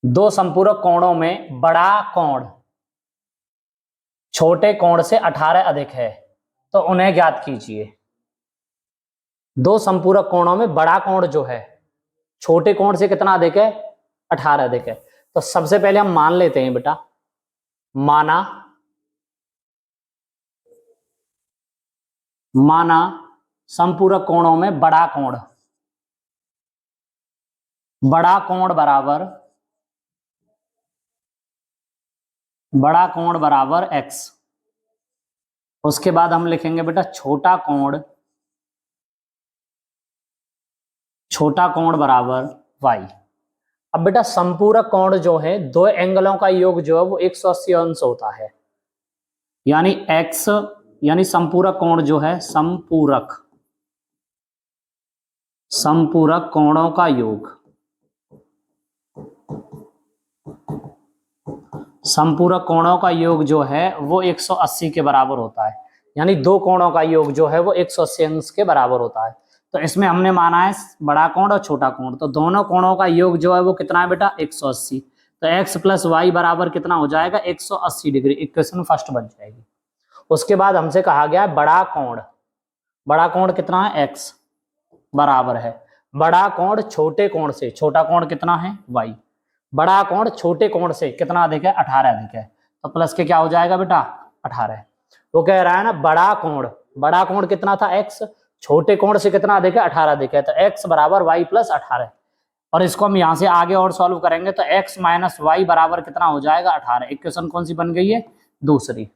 दो संपूरक कोणों में बड़ा कोण छोटे कोण से 18 अधिक है, तो उन्हें ज्ञात कीजिए। दो संपूरक कोणों में बड़ा कोण जो है छोटे कोण से कितना अधिक है, 18 अधिक है। तो सबसे पहले हम मान लेते हैं बेटा, माना संपूरक कोणों में बड़ा कोण बराबर x। उसके बाद हम लिखेंगे बेटा छोटा कोण बराबर y। अब बेटा संपूरक कोण जो है दो एंगलों का योग जो है वो 180 अंश होता है, यानी x यानी संपूरक कोण जो है संपूरक कोणों का योग, संपूरक कोणों का योग जो है वो 180 के बराबर होता है, यानी दो कोणों का योग जो है वो 180 अंश के बराबर होता है। तो इसमें हमने माना है बड़ा कोण और छोटा कोण, तो दोनों कोणों का योग जो है वो कितना है बेटा 180। तो x प्लस वाई बराबर कितना हो जाएगा 180 डिग्री। इक्वेशन फर्स्ट बन जाएगी। उसके बाद हमसे कहा गया है बड़ा कोण कितना है x बराबर है बड़ा कोण छोटे कोण से, छोटा कोण कितना है y, बड़ा कोण छोटे कोण से कितना अधिक है 18 अधिक है, तो प्लस के क्या हो जाएगा बेटा 18। वो कह रहा है ना बड़ा कोण कितना था x, छोटे कोण से कितना अधिक है 18 अधिक है, तो x बराबर y प्लस 18। और इसको हम यहां से आगे और सॉल्व करेंगे तो x माइनस वाई बराबर कितना हो जाएगा 18। इक्वेशन कौन सी बन गई है, दूसरी।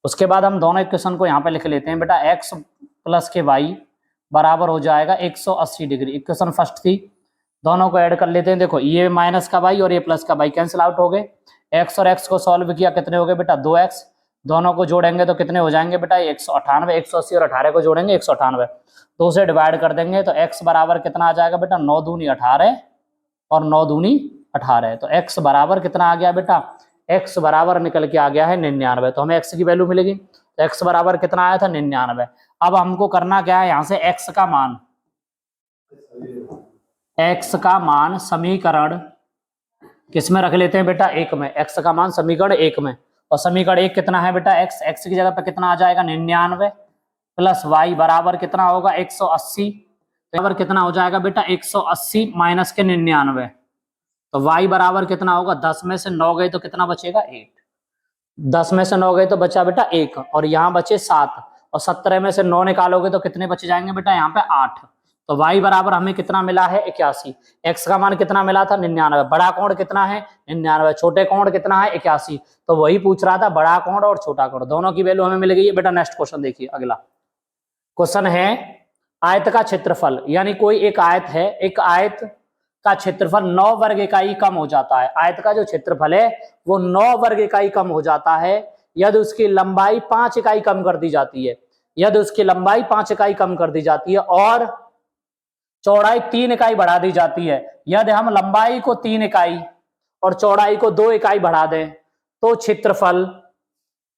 उसके बाद हम दोनों इक्वेशन को यहाँ पे लिख लेते हैं बेटा, x प्लस के y बराबर हो जाएगा 180 डिग्री। इक्वेशन फर्स्ट थी, दोनों को ऐड कर लेते हैं। देखो ये माइनस का y और ये प्लस का y कैंसिल आउट हो गए। x और x को सॉल्व किया, कितने हो गए बेटा 2x। दोनों को जोड़ेंगे तो कितने हो जाएंगे बेटा 198। 180 और 18 को जोड़ेंगे 198, 2 से डिवाइड कर देंगे तो x बराबर कितना आ जाएगा बेटा 9 दूनी 18 और 9 दूनी 18। तो x बराबर कितना आ गया बेटा, x बराबर निकल के आ गया है 99। तो हमें x की वैल्यू मिलेगी, तो x बराबर कितना आया था 99। अब हमको करना क्या है, यहाँ से x का मान समीकरण किस में रख लेते हैं बेटा 1 में। x का मान समीकरण 1 में, और समीकरण 1 कितना है बेटा x की जगह पे कितना आ जाएगा 99 प्लस y बराबर कितना होगा 180, बराबर कितना हो जाएगा बेटा 180 माइनस के 99। तो y बराबर कितना होगा, 10 में से 9 गए तो कितना बचेगा 8, 10 में से 9 गए तो बचा बेटा 1 और यहाँ बचे 7, और 17 में से 9 निकालोगे तो कितने बच जाएंगे बेटा यहाँ पे 8। तो y बराबर हमें कितना मिला है 81। x का मान कितना मिला था 99। बड़ा कोण कितना है 99, छोटे कोण कितना है 81। तो वही पूछ रहा था बड़ा कोण और छोटा कोण, दोनों की वैल्यू हमें मिल गई है बेटा। नेक्स्ट क्वेश्चन देखिए, अगला क्वेश्चन है आयत का क्षेत्रफल, यानी कोई एक आयत है, एक आयत का क्षेत्रफल 9 वर्ग इकाई कम हो जाता है। आयत का जो क्षेत्रफल है वो 9 वर्ग इकाई कम हो जाता है यदि उसकी लंबाई 5 इकाई कम कर दी जाती है, यदि उसकी लंबाई 5 इकाई कम कर दी जाती है और चौड़ाई 3 इकाई बढ़ा दी जाती है। यदि हम लंबाई को 3 इकाई और चौड़ाई को 2 इकाई बढ़ा दें तो क्षेत्रफल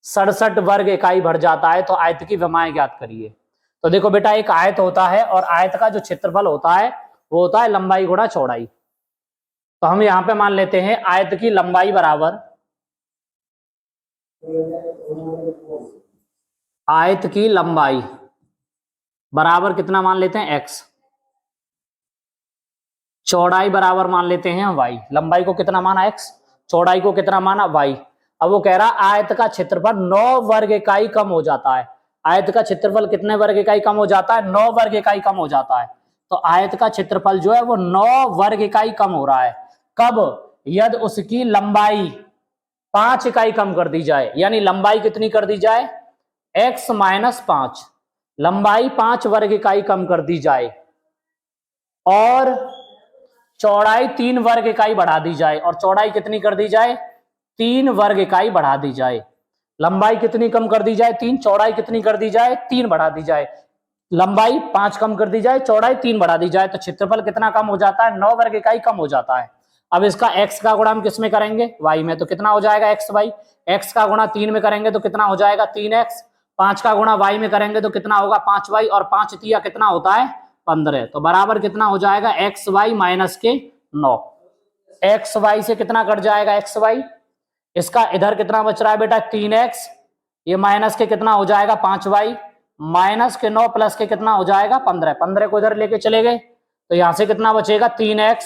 67 वर्ग इकाई बढ़ जाता है। तो आयत की विमाएं ज्ञात करिए। तो देखो बेटा एक आयत होता है और आयत का जो क्षेत्रफल होता है वो होता है लंबाई गुणा चौड़ाई। तो हम यहां पे मान लेते हैं आयत की लंबाई बराबर, आयत की लंबाई बराबर कितना मान लेते हैं x, चौड़ाई बराबर मान लेते हैं y। लंबाई को कितना माना x, चौड़ाई को कितना माना y। अब वो कह रहा आयत का क्षेत्रफल 9 वर्ग इकाई कम हो जाता है। आयत का क्षेत्रफल कितने वर्ग इकाई कम हो जाता है, 9 वर्ग इकाई कम हो जाता है। तो आयत का क्षेत्रफल जो है वो 9 वर्ग इकाई कम हो रहा है। कब, यदि उसकी लंबाई 5 इकाई कम कर दी जाए, यानी लंबाई कितनी कर दी जाए x माइनस 5, लंबाई 5 वर्ग इकाई कम कर दी जाए और चौड़ाई 3 वर्ग इकाई बढ़ा दी जाए, और चौड़ाई कितनी कर दी जाए 3 वर्ग इकाई बढ़ा दी जाए। लंबाई कितनी कम कर दी जाए 3, चौड़ाई कितनी कर दी जाए 3 बढ़ा दी जाए। लंबाई 5 कम कर दी जाए, चौड़ाई 3 बढ़ा दी जाए, तो क्षेत्रफल कितना कम हो जाता है 9 वर्ग इकाई कम हो जाता है। अब इसका x का गुणा हम किस में करेंगे y में, तो कितना हो जाएगा x y, x का गुणा 3 में करेंगे तो कितना हो जाएगा 3x, 5 का गुणा y में करेंगे तो कितना होगा 5y, और 5 तिया कितना होता है 15। तो बराबर कितना हो जाएगा x y माइनस के 9। एक्स वाई से कितना कट जाएगा, एक्स वाई। इसका इधर कितना बच रहा है बेटा, 3x, ये माइनस के कितना हो जाएगा 5y, माइनस के 9 प्लस के कितना हो जाएगा 15, 15 को इधर लेके चले गए तो यहां से कितना बचेगा 3x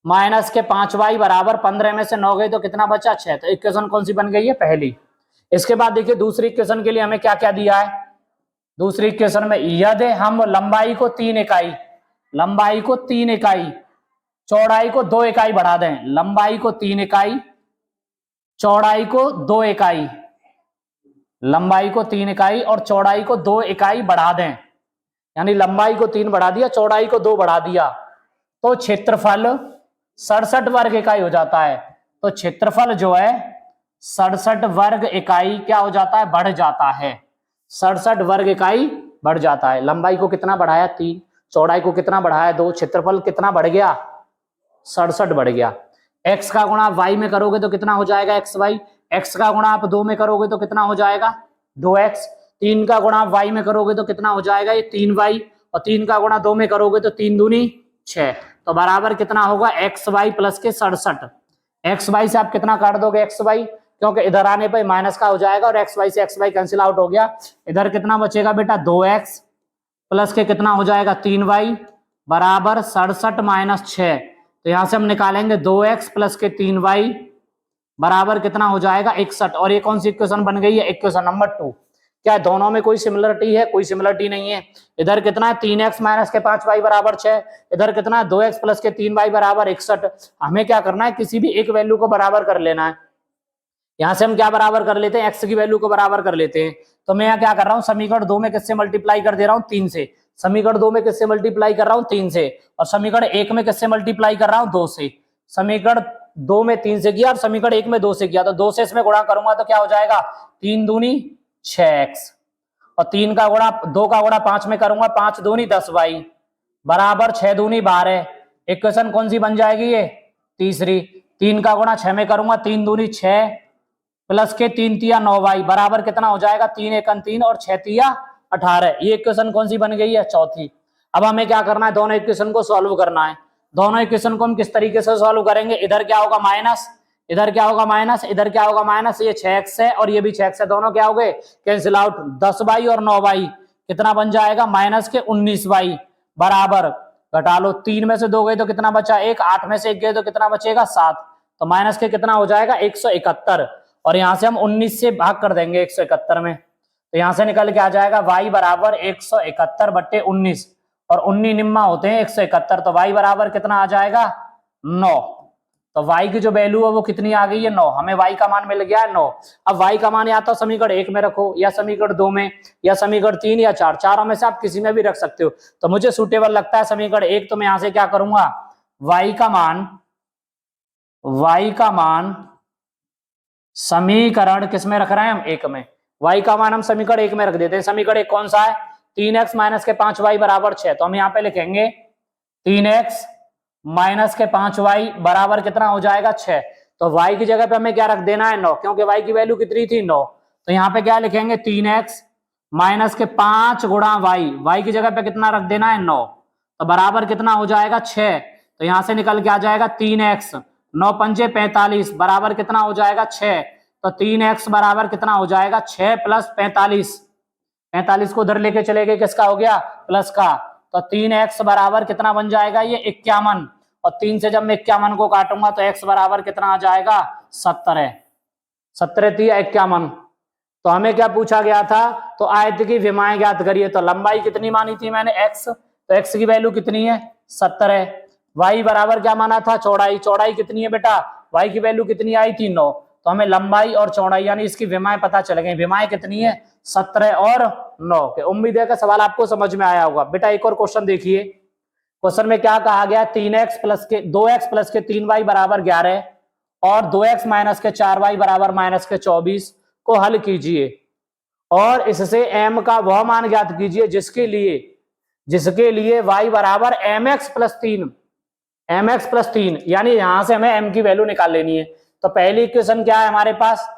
माइनस के 5y बराबर 15 में से 9 गए तो कितना बचा 6। तो इक्वेशन कौन सी बन गई है, पहली। इसके बाद देखिए दूसरी इक्वेशन के लिए हमें क्या क्या दिया है। दूसरी इक्वेशन में यदि हम लंबाई को 3 इकाई, लंबाई को 3 इकाई, चौड़ाई को 2 इकाई बढ़ा दें, लंबाई को 3 इकाई, चौड़ाई को 2 इकाई, लंबाई को 3 इकाई और चौड़ाई को 2 इकाई बढ़ा दें, यानी लंबाई को 3 बढ़ा दिया, चौड़ाई को 2 बढ़ा दिया, तो क्षेत्रफल 67 वर्ग इकाई हो जाता है। तो क्षेत्रफल जो है 67 वर्ग इकाई क्या हो जाता है, बढ़ जाता है। 67 वर्ग इकाई बढ़ जाता है। लंबाई को कितना बढ़ाया 3, चौड़ाई को कितना बढ़ाया 2, क्षेत्रफल कितना बढ़ गया 67 बढ़ गया। x का गुणा y में करोगे तो कितना हो जाएगा एक्स वाई, x का गुणा आप 2 में करोगे तो कितना हो जाएगा 2x, 3 का गुणा y में करोगे तो कितना हो जाएगा ये 3y, और 3 का गुणा 2 में करोगे तो 3 दूनी 6, तो बराबर कितना होगा एक्स वाई प्लस के 67। एक्स वाई से आप कितना काट दोगे एक्स वाई, क्योंकि इधर आने पर माइनस का हो जाएगा और एक्स वाई से एक्स वाई कैंसिल आउट हो गया। इधर कितना बचेगा बेटा 2x प्लस के कितना हो जाएगा 3y बराबर 67 माइनस 6। तो यहां से हम निकालेंगे 2x प्लस के 3y बराबर कितना हो जाएगा 61। और ये कौन सी इक्वेशन बन गई है, इक्वेशन नंबर 2। क्या दोनों में कोई सिमिलरिटी है, कोई सिमिलरिटी नहीं है। इधर कितना है 3x माइनस के 5y बराबर 6, इधर कितना है 2x प्लस के 3y बराबर 61। हमें क्या करना है, किसी भी एक वैल्यू को बराबर कर लेना है। यहां से हम क्या बराबर कर लेते हैं, x की वैल्यू को बराबर कर लेते हैं। तो मैं यहाँ क्या कर रहा हूँ, समीकरण 2 में किससे मल्टीप्लाई कर दे रहा हूँ 3 से, समीकरण 2 में किससे मल्टीप्लाई कर रहा हूँ 3 से, और समीकरण 1 में किससे मल्टीप्लाई कर रहा हूँ 2 से। समीकरण 2 में 3 से किया और समीकरण 1 में 2 से किया, तो 2 से इसमें गुणा करूंगा तो क्या हो जाएगा 3 दूनी 6x, और 3 का गुणा 2 का गुणा 5 में करूंगा 5 दूनी 10y बराबर 6 दूनी 12। इक्वेशन कौन सी बन जाएगी ये, तीसरी। 3 का गुणा 6 में करूंगा 3 दूनी 6 प्लस के 3 तिया 9y बराबर कितना हो जाएगा 3 एकन 3 और 6 तिया 18। ये इक्वेशन कौन सी बन गई है, चौथी। अब हमें क्या करना है, दोनों इक्वेशन को सॉल्व करना है। दोनों इक्वेशन को हम किस तरीके से सॉल्व करेंगे, इधर क्या होगा माइनस, इधर क्या होगा माइनस, इधर क्या होगा माइनस, ये 6x है और ये भी 6x है, दोनों क्या हो गए कैंसिल आउट। 10y और 9y कितना बन जाएगा माइनस के 19y बराबर, घटा लो 3 में से 2 गए तो कितना बचा 1, 8 में से 1 गए तो कितना बचेगा 7, तो माइनस के कितना हो जाएगा 171। और यहां से हम 19 से भाग कर देंगे 171 में, तो यहां से निकल के आ जाएगा y बराबर 171 बट्टे 19, और 19 निम्मा होते हैं 171, तो y बराबर कितना आ जाएगा 9। तो y की जो वैल्यू है वो कितनी आ गई है 9, हमें y का मान मिल गया है 9। अब y का मान या तो समीकरण 1 में रखो, या समीकरण 2 में, या समीकरण 3 या 4, चारों में से आप किसी में भी रख सकते हो। तो मुझे सुटेबल लगता है समीकरण 1, तो मैं यहां से क्या करूंगा y का मान समीकरण किस में रख रहे हैं हम 1 में, y का मान हम समीकरण 1 में रख देते हैं। समीकरण 1 कौन सा है, 3x माइनस के 5y बराबर 6, तो हम यहाँ पे लिखेंगे 3x माइनस के 5y बराबर कितना हो जाएगा 6। तो y की जगह पे हमें क्या रख देना है 9, क्योंकि y की वैल्यू कितनी थी 9, तो यहाँ पे क्या लिखेंगे 3x माइनस के 5 गुणा y की जगह पे कितना रख देना है 9, तो बराबर कितना हो जाएगा 6। तो यहां से निकल के आ जाएगा 3x 9 पंजे 45 बराबर कितना हो जाएगा 6, तो 3x बराबर कितना हो जाएगा 6 प्लस 45, 45 को उधर लेके चले गए किसका हो गया प्लस का, तो 3x बराबर कितना बन जाएगा ये 51, और 3 से जब मैं 51 को काटूंगा तो x बराबर कितना आ जाएगा 17, 17 3 51। तो हमें क्या पूछा गया था, तो आयत की विमाएं ज्ञात करिए। तो लंबाई कितनी मानी थी मैंने x, तो x की वैल्यू कितनी है 17, y बराबर क्या माना था चौड़ाई, चौड़ाई कितनी है बेटा, y की वैल्यू कितनी आई थी 9, तो हमें लंबाई और चौड़ाई यानी इसकी विमाएं पता चल गई। विमाएं कितनी है 17 और 9 के। उम्मीद है कि सवाल आपको समझ में आया होगा। बेटा एक और क्वेश्चन देखिए, क्वेश्चन में क्या कहा गया, 2x प्लस के 3y बराबर 11 और 2x माइनस के 4y बराबर माइनस के 24 को हल कीजिए और इससे m का वह मान ज्ञात कीजिए जिसके लिए y बराबर mx प्लस 3, यानी यहां से हमें m की वैल्यू निकाल लेनी है। तो पहली इक्वेशन क्या है हमारे पास,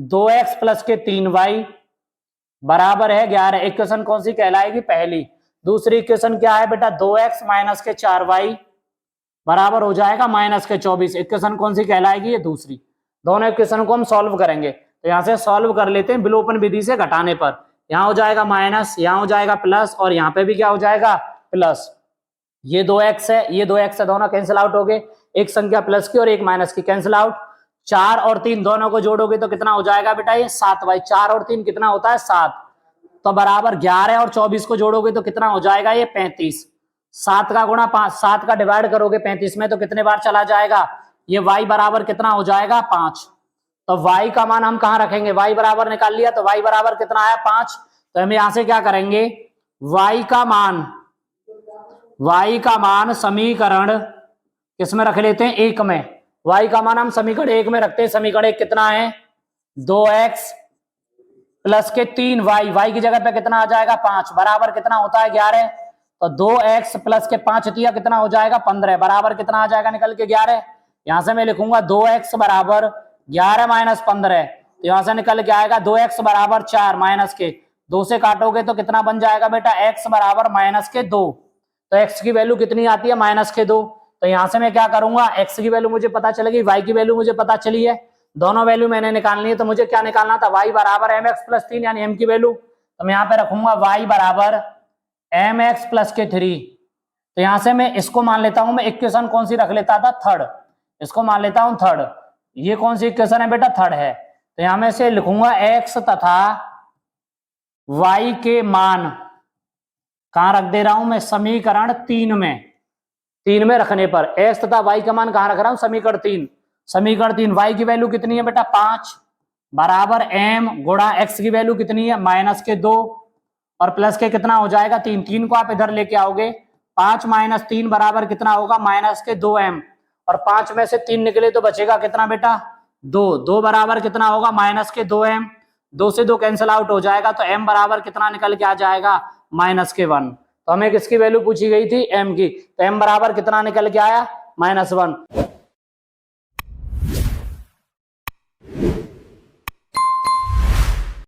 2x प्लस के 3y बराबर है 11, इक्वेशन कौन सी कहलाएगी पहली। दूसरी इक्वेशन क्या है बेटा, 2x माइनस के 4y बराबर हो जाएगा -24। इक्वेशन कौन सी कहलाएगी? ये दूसरी। दोनों इक्वेशन को हम सॉल्व करेंगे, तो यहाँ से सॉल्व कर लेते हैं विलोपन विधि से घटाने पर। यहाँ हो जाएगा माइनस, यहाँ हो जाएगा प्लस, और यहाँ पे भी क्या हो जाएगा? प्लस। ये 2x है, ये 2x है, दोनों कैंसिल आउट हो गए। एक संख्या प्लस की और एक माइनस की कैंसिल आउट। 4 और 3 दोनों को जोड़ोगे तो कितना हो जाएगा बेटा? ये 7 भाई। 4 और 3 कितना होता है? 7। तो बराबर 11 और 24 को जोड़ोगे तो कितना हो जाएगा? ये 35। 7 का गुणा 5, 7 का डिवाइड करोगे 35 में तो कितने बार चला जाएगा? ये y बराबर कितना हो जाएगा? 5। तो y का मान हम कहाँ रखेंगे? y बराबर निकाल लिया, तो y बराबर कितना आया? 5। तो हम यहां से क्या करेंगे? y का मान समीकरण किसमें रख लेते हैं? 1 में। y का मान हम समीकरण 1 में रखते हैं। समीकरण 1 कितना है? 2x प्लस के 3y, y की जगह पे कितना आ जाएगा? 5, बराबर कितना होता है? 11। तो 2x प्लस के 5 दिया कितना हो जाएगा? 15, बराबर कितना आ जाएगा निकल के? 11। यहां से मैं लिखूंगा 2x बराबर 11 माइनस 15, तो यहां से निकल के आएगा 2x बराबर 4 माइनस के 2 से काटोगे तो कितना बन जाएगा बेटा? x बराबर -2। तो x की वैल्यू कितनी आती है? -2। तो यहां से मैं क्या करूंगा? x की वैल्यू मुझे पता चलेगी, y की वैल्यू मुझे पता चली है, दोनों वैल्यू मैंने निकालनी है। तो मुझे क्या निकालना था? y बराबर mx प्लस 3, यानी m की वैल्यू। तो मैं यहाँ पे रखूंगा y बराबर mx प्लस के 3। तो यहां से मैं इसको मान लेता हूं, मैं इक्वेशन कौन सी रख लेता था? थर्ड। इसको मान लेता हूं थर्ड। ये कौन सी इक्वेशन है बेटा? थर्ड है। तो यहां में से लिखूंगा x तथा y के मान कहां रख दे रहा हूं मैं? समीकरण 3 में। 3 में रखने पर x तथा y का मान कहां रख रहा हूं? समीकरण 3। समीकरण 3, y की वैल्यू कितनी है बेटा? 5 बराबर m गुणा x की वैल्यू कितनी है? -2 और प्लस के कितना हो जाएगा? 3। 3 को आप इधर लेके आओगे, 5 माइनस 3 बराबर कितना होगा? -2m, और 5 में से 3 निकले तो बचेगा कितना बेटा? 2। 2 बराबर कितना होगा? -2m। 2 से 2 कैंसिल आउट हो जाएगा, तो m बराबर कितना निकल के आ जाएगा? -1। तो हमें किसकी वैल्यू पूछी गई थी? m की। तो m बराबर कितना निकल के आया? -1।